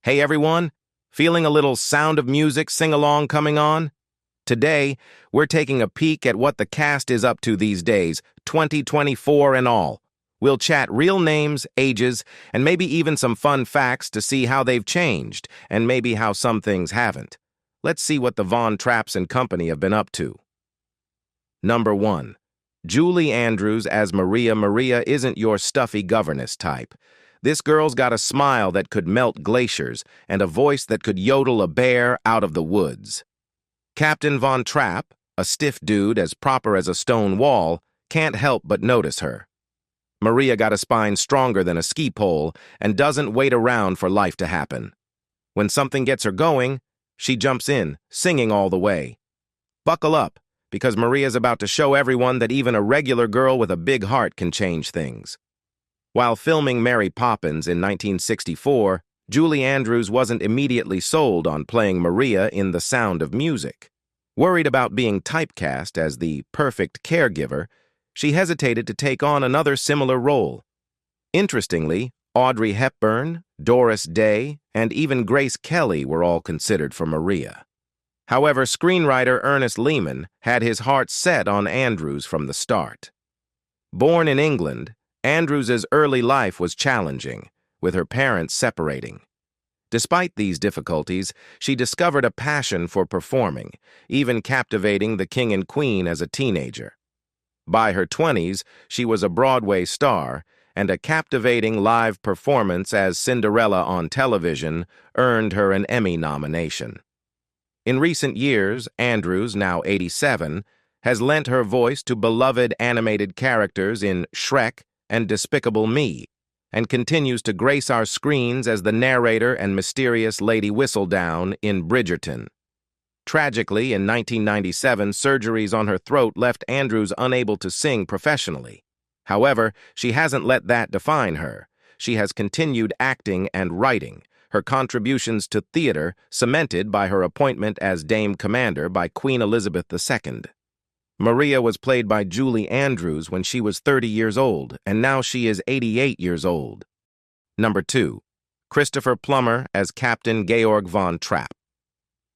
Hey everyone, feeling a little Sound of Music sing-along coming on? Today, we're taking a peek at what the cast is up to these days, 2024 and all. We'll chat real names, ages, and maybe even some fun facts to see how they've changed, and maybe how some things haven't. Let's see what the Von Trapps and company have been up to. Number 1. Julie Andrews as Maria. Maria isn't your stuffy governess type. This girl's got a smile that could melt glaciers and a voice that could yodel a bear out of the woods. Captain Von Trapp, a stiff dude as proper as a stone wall, can't help but notice her. Maria got a spine stronger than a ski pole and doesn't wait around for life to happen. When something gets her going, she jumps in, singing all the way. Buckle up, because Maria's about to show everyone that even a regular girl with a big heart can change things. While filming Mary Poppins in 1964, Julie Andrews wasn't immediately sold on playing Maria in The Sound of Music. Worried about being typecast as the perfect caregiver, she hesitated to take on another similar role. Interestingly, Audrey Hepburn, Doris Day, and even Grace Kelly were all considered for Maria. However, screenwriter Ernest Lehman had his heart set on Andrews from the start. Born in England, Andrews's early life was challenging, with her parents separating. Despite these difficulties, she discovered a passion for performing, even captivating the king and queen as a teenager. By her 20s, she was a Broadway star, and a captivating live performance as Cinderella on television earned her an Emmy nomination. In recent years, Andrews, now 87, has lent her voice to beloved animated characters in Shrek and Despicable Me, and continues to grace our screens as the narrator and mysterious Lady Whistledown in Bridgerton. Tragically, in 1997, surgeries on her throat left Andrews unable to sing professionally. However, she hasn't let that define her. She has continued acting and writing, her contributions to theater cemented by her appointment as Dame Commander by Queen Elizabeth II. Maria was played by Julie Andrews when she was 30 years old, and now she is 88 years old. Number 2. Christopher Plummer as Captain Georg von Trapp.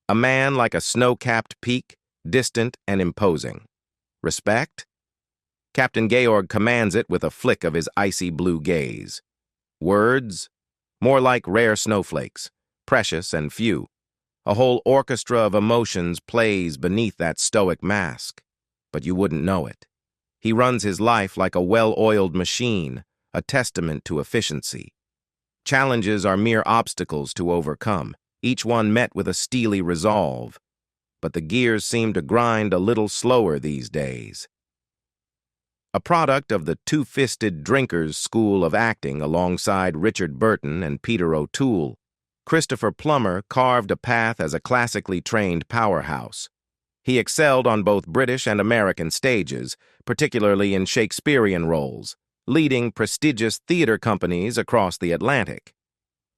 A man like a snow-capped peak, distant and imposing. Respect? Captain Georg commands it with a flick of his icy blue gaze. Words? More like rare snowflakes, precious and few. A whole orchestra of emotions plays beneath that stoic mask. But you wouldn't know it. He runs his life like a well-oiled machine, a testament to efficiency. Challenges are mere obstacles to overcome, each one met with a steely resolve. But the gears seem to grind a little slower these days. A product of the two-fisted drinkers school of acting alongside Richard Burton and Peter O'Toole, Christopher Plummer carved a path as a classically trained powerhouse. He excelled on both British and American stages, particularly in Shakespearean roles, leading prestigious theater companies across the Atlantic.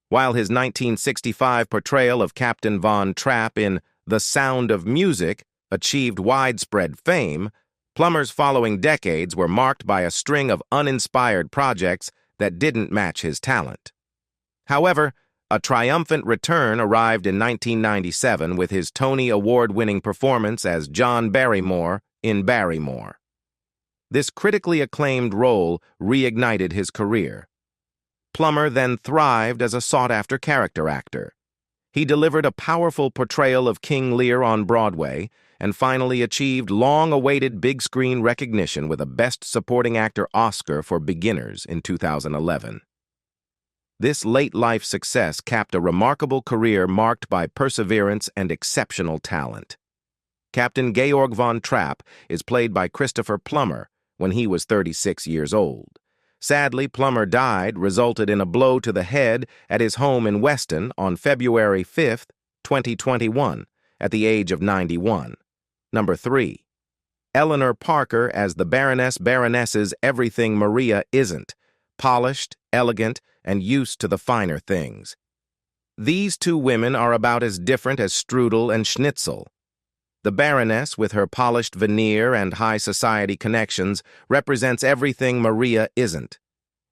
While his 1965 portrayal of Captain Von Trapp in The Sound of Music achieved widespread fame, Plummer's following decades were marked by a string of uninspired projects that didn't match his talent. However, a triumphant return arrived in 1997 with his Tony Award-winning performance as John Barrymore in Barrymore. This critically acclaimed role reignited his career. Plummer then thrived as a sought-after character actor. He delivered a powerful portrayal of King Lear on Broadway and finally achieved long-awaited big-screen recognition with a Best Supporting Actor Oscar for Beginners in 2011. This late-life success capped a remarkable career marked by perseverance and exceptional talent. Captain Georg von Trapp is played by Christopher Plummer when he was 36 years old. Sadly, Plummer died, resulted in a blow to the head at his home in Weston on February 5, 2021, at the age of 91. Number 3. Eleanor Parker as the Baroness's everything Maria isn't, polished, elegant, and used to the finer things. These two women are about as different as strudel and schnitzel. The Baroness, with her polished veneer and high society connections, represents everything Maria isn't,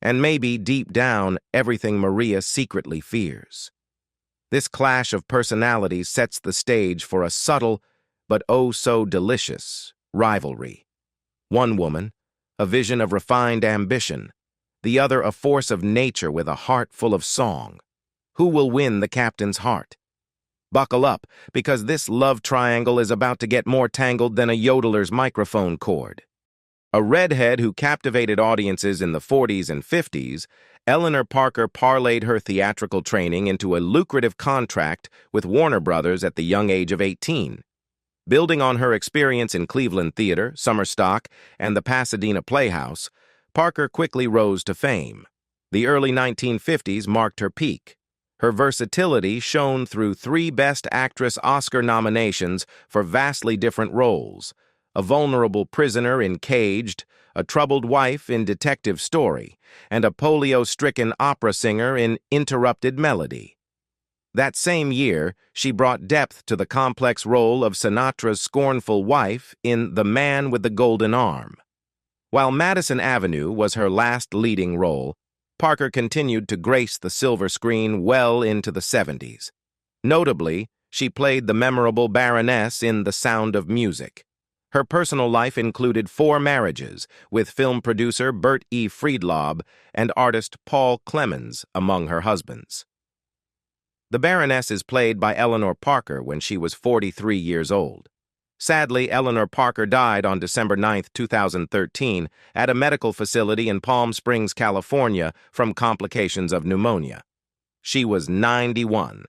and maybe, deep down, everything Maria secretly fears. This clash of personalities sets the stage for a subtle, but oh so delicious, rivalry. One woman, a vision of refined ambition, the other a force of nature with a heart full of song. Who will win the captain's heart? Buckle up, because this love triangle is about to get more tangled than a yodeler's microphone cord. A redhead who captivated audiences in the 40s and 50s, Eleanor Parker parlayed her theatrical training into a lucrative contract with Warner Brothers at the young age of 18. Building on her experience in Cleveland theater, summer stock, and the Pasadena Playhouse, Parker quickly rose to fame. The early 1950s marked her peak. Her versatility shone through 3 Best Actress Oscar nominations for vastly different roles: a vulnerable prisoner in Caged, a troubled wife in Detective Story, and a polio-stricken opera singer in Interrupted Melody. That same year, she brought depth to the complex role of Sinatra's scornful wife in The Man with the Golden Arm. While Madison Avenue was her last leading role, Parker continued to grace the silver screen well into the 70s. Notably, she played the memorable Baroness in The Sound of Music. Her personal life included 4 marriages, with film producer Bert E. Friedrich and artist Paul Clemens among her husbands. The Baroness is played by Eleanor Parker when she was 43 years old. Sadly, Eleanor Parker died on December 9, 2013, at a medical facility in Palm Springs, California, from complications of pneumonia. She was 91.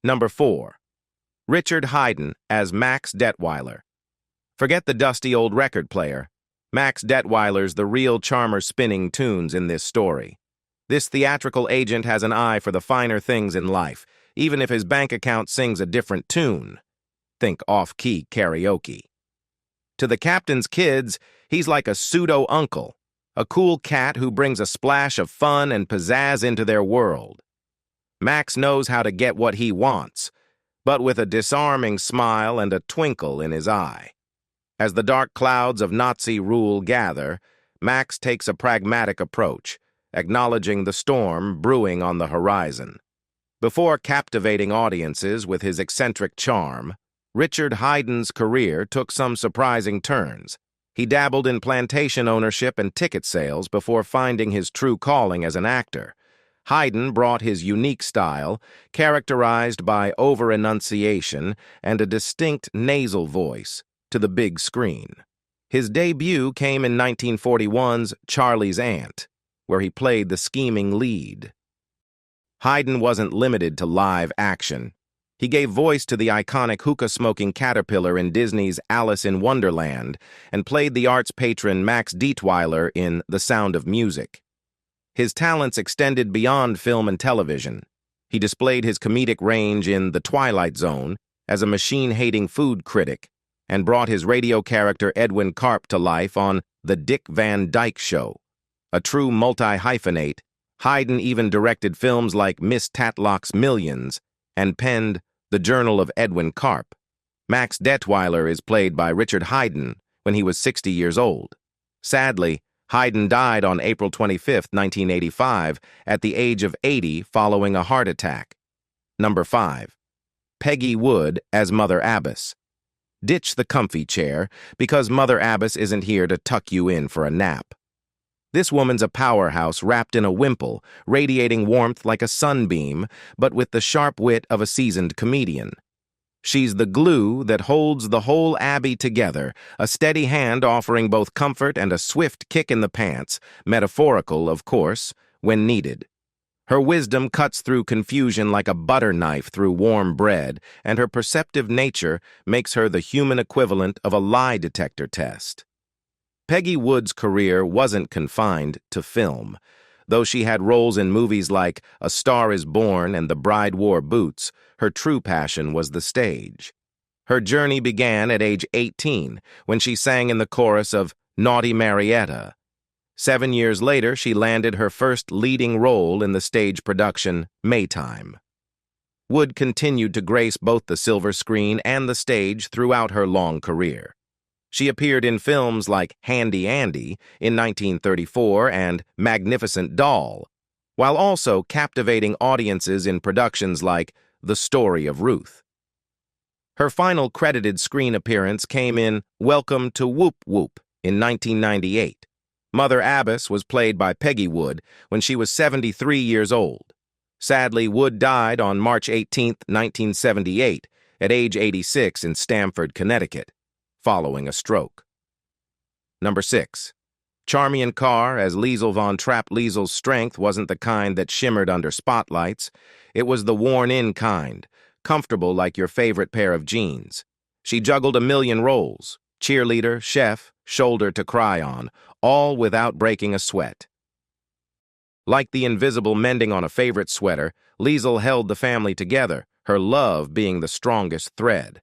Number 4. Richard Haydn as Max Detweiler. Forget the dusty old record player. Max Detweiler's the real charmer spinning tunes in this story. This theatrical agent has an eye for the finer things in life, even if his bank account sings a different tune. Think off-key karaoke. To the captain's kids, he's like a pseudo-uncle, a cool cat who brings a splash of fun and pizzazz into their world. Max knows how to get what he wants, but with a disarming smile and a twinkle in his eye. As the dark clouds of Nazi rule gather, Max takes a pragmatic approach, acknowledging the storm brewing on the horizon. Before captivating audiences with his eccentric charm, Richard Haydn's career took some surprising turns. He dabbled in plantation ownership and ticket sales before finding his true calling as an actor. Haydn brought his unique style, characterized by over-enunciation and a distinct nasal voice, to the big screen. His debut came in 1941's Charlie's Aunt, where he played the scheming lead. Haydn wasn't limited to live action. He gave voice to the iconic hookah-smoking caterpillar in Disney's Alice in Wonderland and played the arts patron Max Detweiler in The Sound of Music. His talents extended beyond film and television. He displayed his comedic range in The Twilight Zone as a machine-hating food critic, and brought his radio character Edwin Carp to life on The Dick Van Dyke Show. A true multi-hyphenate, Haydn even directed films like Miss Tatlock's Millions and penned The Journal of Edwin Carp. Max Detweiler is played by Richard Haydn when he was 60 years old. Sadly, Haydn died on April 25, 1985, at the age of 80 following a heart attack. Number 5. Peggy Wood as Mother Abbess. Ditch the comfy chair, because Mother Abbess isn't here to tuck you in for a nap. This woman's a powerhouse wrapped in a wimple, radiating warmth like a sunbeam, but with the sharp wit of a seasoned comedian. She's the glue that holds the whole abbey together, a steady hand offering both comfort and a swift kick in the pants, metaphorical, of course, when needed. Her wisdom cuts through confusion like a butter knife through warm bread, and her perceptive nature makes her the human equivalent of a lie detector test. Peggy Wood's career wasn't confined to film. Though she had roles in movies like A Star is Born and The Bride Wore Boots, her true passion was the stage. Her journey began at age 18, when she sang in the chorus of Naughty Marietta. 7 years later, she landed her first leading role in the stage production Maytime. Wood continued to grace both the silver screen and the stage throughout her long career. She appeared in films like Handy Andy in 1934 and Magnificent Doll, while also captivating audiences in productions like The Story of Ruth. Her final credited screen appearance came in Welcome to Whoop Whoop in 1998. Mother Abbess was played by Peggy Wood when she was 73 years old. Sadly, Wood died on March 18, 1978, at age 86 in Stamford, Connecticut, following a stroke. Number 6. Charmian Carr as Liesl von Trapp. Liesl's strength wasn't the kind that shimmered under spotlights. It was the worn-in kind, comfortable like your favorite pair of jeans. She juggled a million roles: cheerleader, chef, shoulder to cry on, all without breaking a sweat. Like the invisible mending on a favorite sweater, Liesl held the family together, her love being the strongest thread.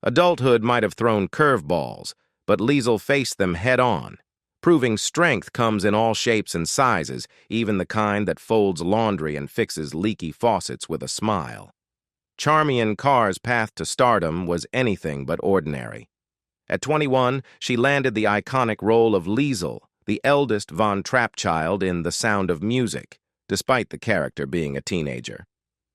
Adulthood might have thrown curveballs, but Liesl faced them head-on, proving strength comes in all shapes and sizes, even the kind that folds laundry and fixes leaky faucets with a smile. Charmian Carr's path to stardom was anything but ordinary. At 21, she landed the iconic role of Liesl, the eldest von Trapp child in The Sound of Music, despite the character being a teenager.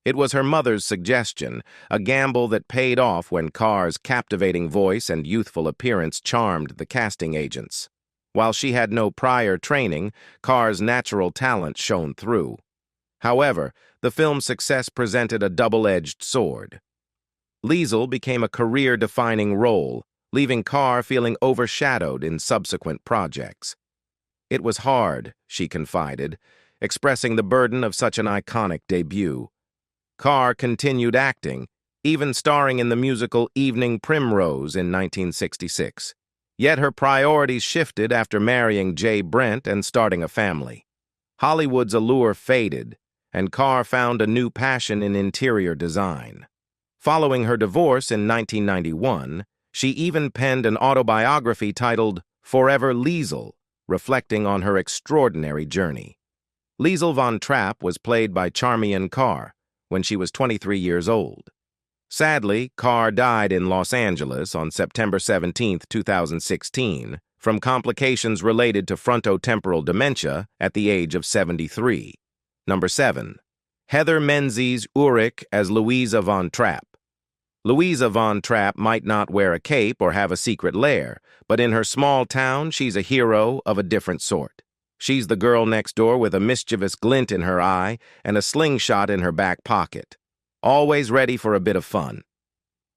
It was her mother's suggestion, a gamble that paid off when Carr's captivating voice and youthful appearance charmed the casting agents. While she had no prior training, Carr's natural talent shone through. However, the film's success presented a double-edged sword. Liesl became a career-defining role, leaving Carr feeling overshadowed in subsequent projects. It was hard, she confided, expressing the burden of such an iconic debut. Carr continued acting, even starring in the musical Evening Primrose in 1966. Yet her priorities shifted after marrying Jay Brent and starting a family. Hollywood's allure faded, and Carr found a new passion in interior design. Following her divorce in 1991, she even penned an autobiography titled Forever Liesl, reflecting on her extraordinary journey. Liesl von Trapp was played by Charmian Carr when she was 23 years old. Sadly, Carr died in Los Angeles on September 17, 2016, from complications related to frontotemporal dementia at the age of 73. Number 7. Heather Menzies Ulrich as Louisa von Trapp. Louisa von Trapp might not wear a cape or have a secret lair, but in her small town, she's a hero of a different sort. She's the girl next door with a mischievous glint in her eye and a slingshot in her back pocket, always ready for a bit of fun.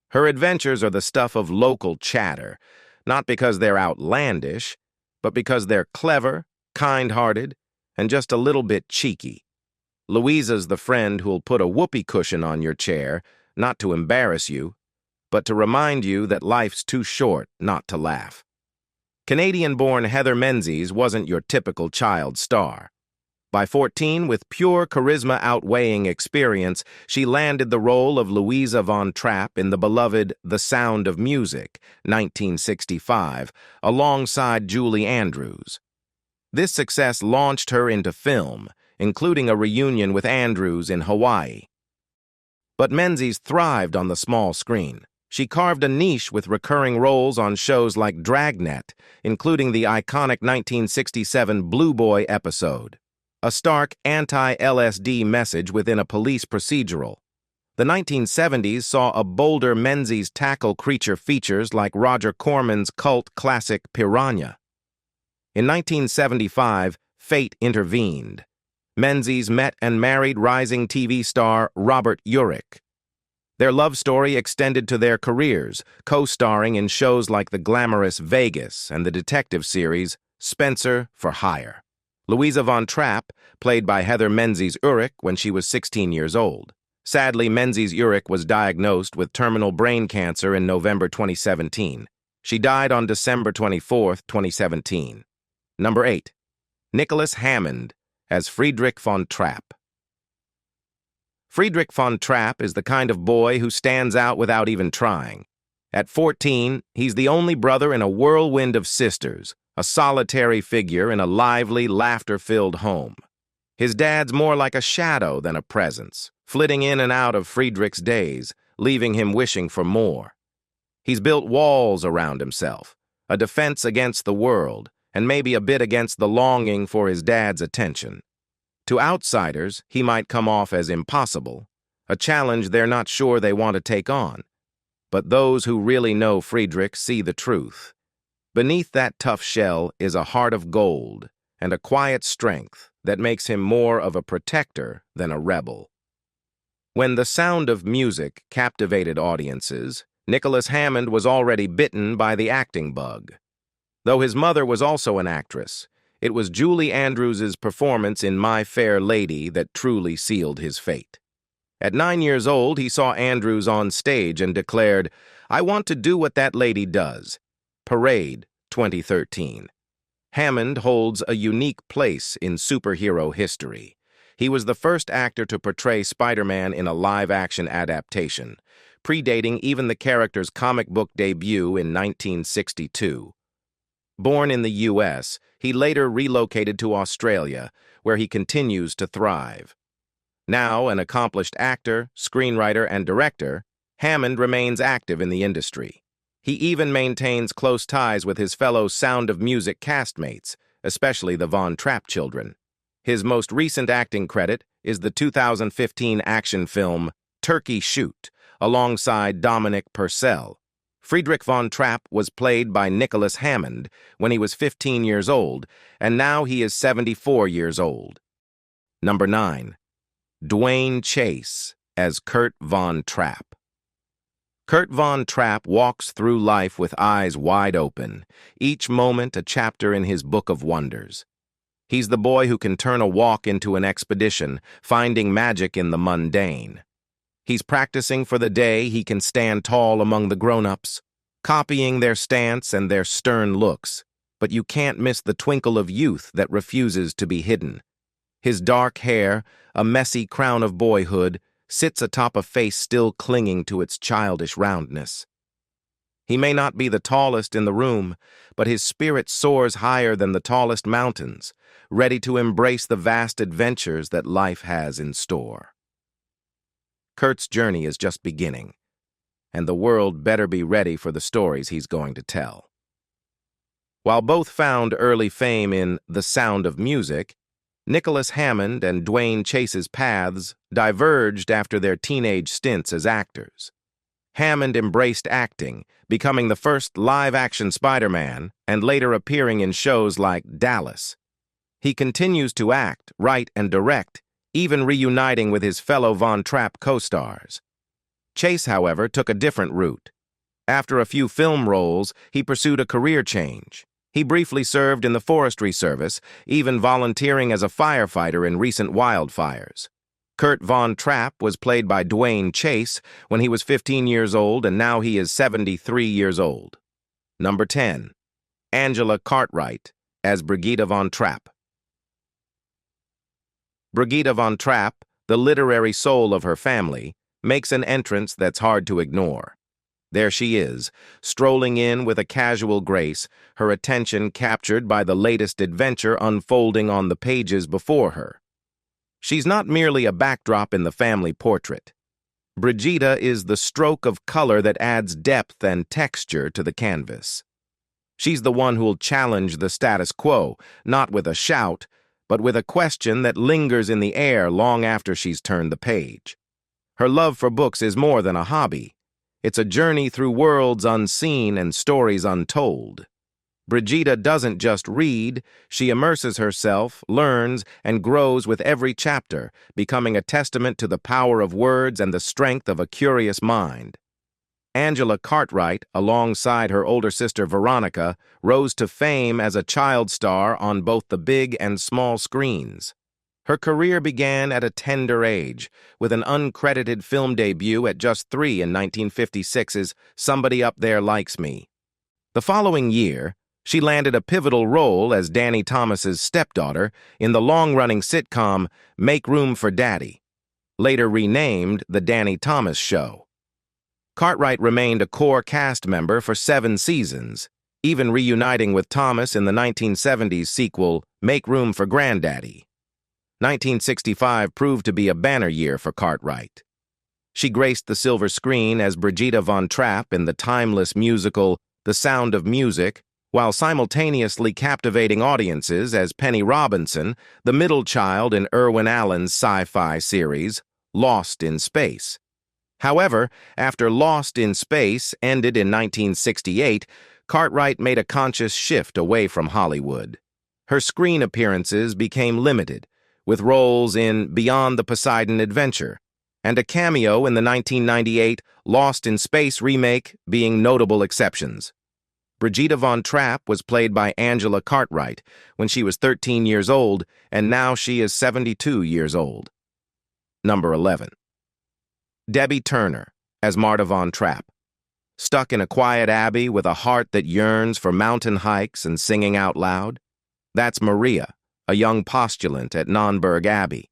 Her adventures are the stuff of local chatter, not because they're outlandish, but because they're clever, kind-hearted, and just a little bit cheeky. Louisa's the friend who'll put a whoopee cushion on your chair, not to embarrass you, but to remind you that life's too short not to laugh. Canadian-born Heather Menzies wasn't your typical child star. By 14, with pure charisma outweighing experience, she landed the role of Louisa von Trapp in the beloved The Sound of Music, 1965, alongside Julie Andrews. This success launched her into film, including a reunion with Andrews in Hawaii. But Menzies thrived on the small screen. She carved a niche with recurring roles on shows like Dragnet, including the iconic 1967 Blue Boy episode, a stark anti-LSD message within a police procedural. The 1970s saw a bolder Menzies tackle creature features like Roger Corman's cult classic Piranha. In 1975, fate intervened. Menzies met and married rising TV star Robert Urich. Their love story extended to their careers, co-starring in shows like the glamorous Vegas and the detective series Spencer for Hire. Louisa von Trapp, played by Heather Menzies Ulrich when she was 16 years old. Sadly, Menzies Ulrich was diagnosed with terminal brain cancer in November 2017. She died on December 24, 2017. Number 8. Nicholas Hammond as Friedrich von Trapp. Friedrich von Trapp is the kind of boy who stands out without even trying. At 14, he's the only brother in a whirlwind of sisters, a solitary figure in a lively, laughter-filled home. His dad's more like a shadow than a presence, flitting in and out of Friedrich's days, leaving him wishing for more. He's built walls around himself, a defense against the world, and maybe a bit against the longing for his dad's attention. To outsiders, he might come off as impossible, a challenge they're not sure they want to take on. But those who really know Friedrich see the truth. Beneath that tough shell is a heart of gold and a quiet strength that makes him more of a protector than a rebel. When The Sound of Music captivated audiences, Nicholas Hammond was already bitten by the acting bug. Though his mother was also an actress, it was Julie Andrews's performance in My Fair Lady that truly sealed his fate. At 9 years old, he saw Andrews on stage and declared, "I want to do what that lady does." Parade, 2013. Hammond holds a unique place in superhero history. He was the first actor to portray Spider-Man in a live-action adaptation, predating even the character's comic book debut in 1962. Born in the U.S., he later relocated to Australia, where he continues to thrive. Now an accomplished actor, screenwriter, and director, Hammond remains active in the industry. He even maintains close ties with his fellow Sound of Music castmates, especially the Von Trapp children. His most recent acting credit is the 2015 action film Turkey Shoot, alongside Dominic Purcell. Friedrich Von Trapp was played by Nicholas Hammond when he was 15 years old, and now he is 74 years old. Number 9. Duane Chase as Kurt Von Trapp. Kurt Von Trapp walks through life with eyes wide open, each moment a chapter in his book of wonders. He's the boy who can turn a walk into an expedition, finding magic in the mundane. He's practicing for the day he can stand tall among the grown-ups, copying their stance and their stern looks, but you can't miss the twinkle of youth that refuses to be hidden. His dark hair, a messy crown of boyhood, sits atop a face still clinging to its childish roundness. He may not be the tallest in the room, but his spirit soars higher than the tallest mountains, ready to embrace the vast adventures that life has in store. Kurt's journey is just beginning, and the world better be ready for the stories he's going to tell. While both found early fame in The Sound of Music, Nicholas Hammond and Duane Chase's paths diverged after their teenage stints as actors. Hammond embraced acting, becoming the first live-action Spider-Man and later appearing in shows like Dallas. He continues to act, write, and direct, even reuniting with his fellow Von Trapp co-stars. Chase, however, took a different route. After a few film roles, he pursued a career change. He briefly served in the Forestry Service, even volunteering as a firefighter in recent wildfires. Kurt Von Trapp was played by Duane Chase when he was 15 years old, and now he is 73 years old. Number 10. Angela Cartwright as Brigitta Von Trapp. Brigitta Von Trapp, the literary soul of her family, makes an entrance that's hard to ignore. There she is, strolling in with a casual grace, her attention captured by the latest adventure unfolding on the pages before her. She's not merely a backdrop in the family portrait. Brigitta is the stroke of color that adds depth and texture to the canvas. She's the one who'll challenge the status quo, not with a shout, but with a question that lingers in the air long after she's turned the page. Her love for books is more than a hobby. It's a journey through worlds unseen and stories untold. Brigitta doesn't just read, she immerses herself, learns, and grows with every chapter, becoming a testament to the power of words and the strength of a curious mind. Angela Cartwright, alongside her older sister Veronica, rose to fame as a child star on both the big and small screens. Her career began at a tender age, with an uncredited film debut at just 3 in 1956's Somebody Up There Likes Me. The following year, she landed a pivotal role as Danny Thomas's stepdaughter in the long-running sitcom Make Room for Daddy, later renamed The Danny Thomas Show. Cartwright remained a core cast member for 7 seasons, even reuniting with Thomas in the 1970s sequel Make Room for Granddaddy. 1965 proved to be a banner year for Cartwright. She graced the silver screen as Brigitta Von Trapp in the timeless musical The Sound of Music, while simultaneously captivating audiences as Penny Robinson, the middle child in Irwin Allen's sci-fi series Lost in Space. However, after Lost in Space ended in 1968, Cartwright made a conscious shift away from Hollywood. Her screen appearances became limited, with roles in Beyond the Poseidon Adventure, and a cameo in the 1998 Lost in Space remake being notable exceptions. Brigitta von Trapp was played by Angela Cartwright when she was 13 years old, and now she is 72 years old. Number 11. Debbie Turner as Marta von Trapp. Stuck in a quiet abbey with a heart that yearns for mountain hikes and singing out loud? That's Maria, a young postulant at Nonnberg Abbey.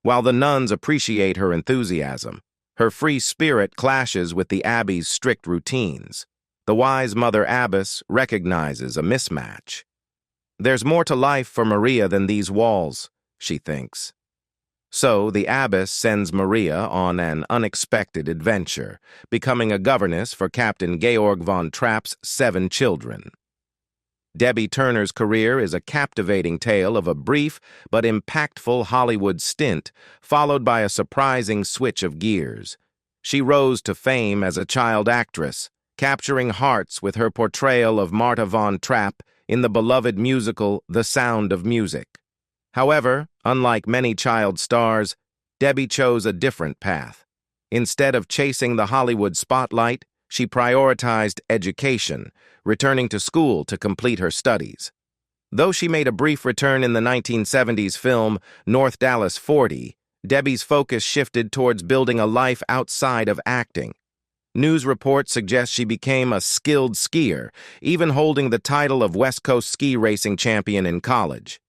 While the nuns appreciate her enthusiasm, her free spirit clashes with the abbey's strict routines. The wise Mother Abbess recognizes a mismatch. There's more to life for Maria than these walls, she thinks. So the abbess sends Maria on an unexpected adventure, becoming a governess for Captain Georg von Trapp's 7 children. Debbie Turner's career is a captivating tale of a brief but impactful Hollywood stint, followed by a surprising switch of gears. She rose to fame as a child actress, capturing hearts with her portrayal of Marta von Trapp in the beloved musical The Sound of Music. However, unlike many child stars, Debbie chose a different path. Instead of chasing the Hollywood spotlight, she prioritized education, returning to school to complete her studies. Though she made a brief return in the 1970s film North Dallas 40, Debbie's focus shifted towards building a life outside of acting. News reports suggest she became a skilled skier, even holding the title of West Coast ski racing champion in college.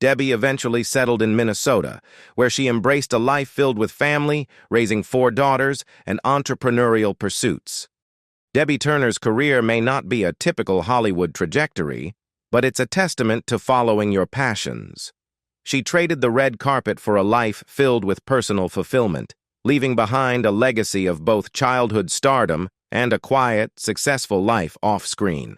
Debbie eventually settled in Minnesota, where she embraced a life filled with family, raising 4 daughters, and entrepreneurial pursuits. Debbie Turner's career may not be a typical Hollywood trajectory, but it's a testament to following your passions. She traded the red carpet for a life filled with personal fulfillment, leaving behind a legacy of both childhood stardom and a quiet, successful life off-screen.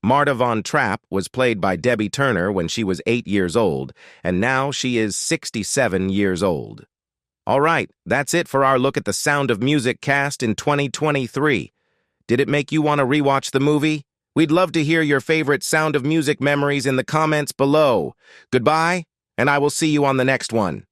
Marta von Trapp was played by Debbie Turner when she was 8 years old, and now she is 67 years old. All right, that's it for our look at the Sound of Music cast in 2023. Did it make you want to rewatch the movie? We'd love to hear your favorite Sound of Music memories in the comments below. Goodbye, and I will see you on the next one.